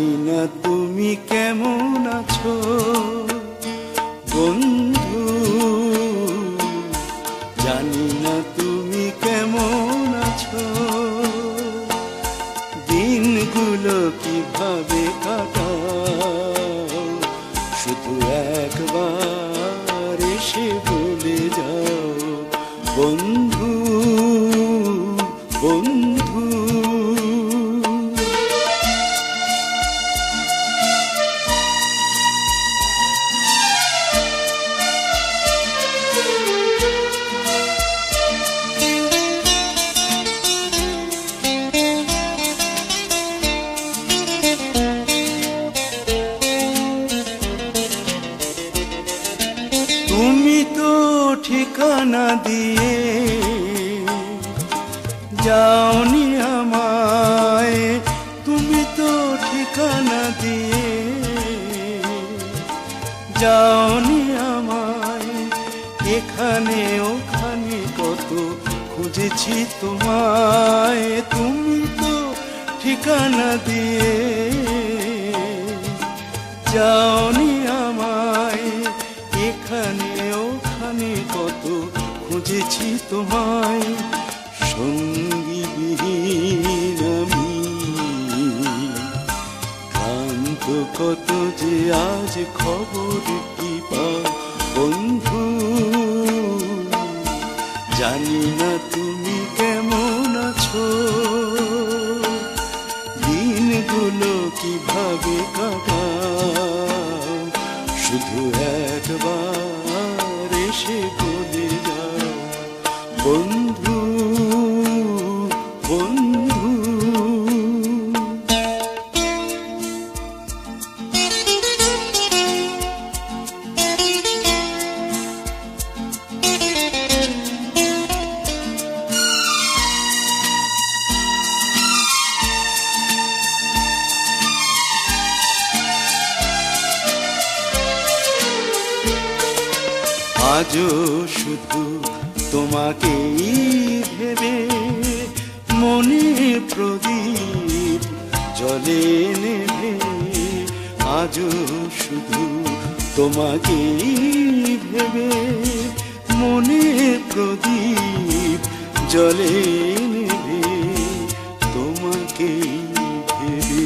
জানি না তুমি কেমন আছো বন্ধু, জানি না তুমি কেমন আছো, দিনগুলো কিভাবে কাটাও, শুধু একবার এসে বলে যাও বন্ধু বন্ধু। তুমি তো ঠিকানা দিয়ে যাওনি আমায়, তুমি তো ঠিকানা দিয়ে যাওনি আমায়, এখানে ওখানে কত খুঁজেছি তোমায়, তুমি তো ঠিকানা দিয়ে যাওনি আমায়, এখানে ওখানে কত খুঁজেছি তোমায়, সঙ্গীবিহীন আমি ক্লান্ত, কত যে আজ খবর কি পাও বন্ধু, জানি না তুমি কেমন আছো, দিনগুলো কিভাবে কাটাও, শুধু একবার এসে বলে যাও বন্ধু বন্ধু। আজও শুধু তোমাকেই ভেবে মনে প্রদীপ জলে নেভে, আজও শুধু তোমাকেই ভেবে মনে প্রদীপ জলে নেভে, তোমাকেই ভেবে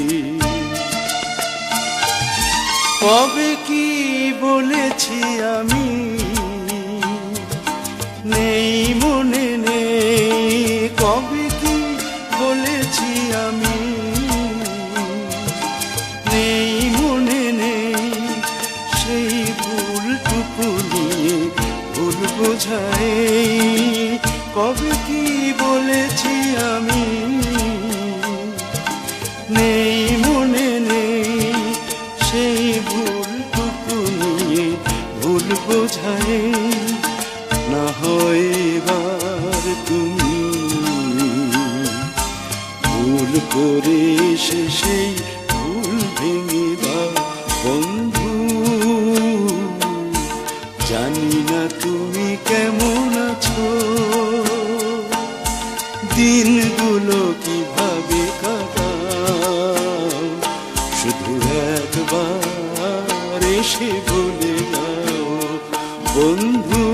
কবে কি বলেছি আমি, নেই মনে নেই, কবে কি বলেছি আমি, নেই মনে নেই, সেই ভুলটুকু নিয়ে ভুল বোঝাই, কবে কি বলেছি আমি, নেই মনে নেই, সেই ভুলটুকু নিয়ে ভুল বোঝাই, না হয় এবার তুমি ভুল করে সেই ভুল ভেঙে দাও বন্ধু, জানি না তুমি কেমন আছো, দিনগুলো কিভাবে কাটাও, শুধু একবার এসে বলে যাও বন্ধু।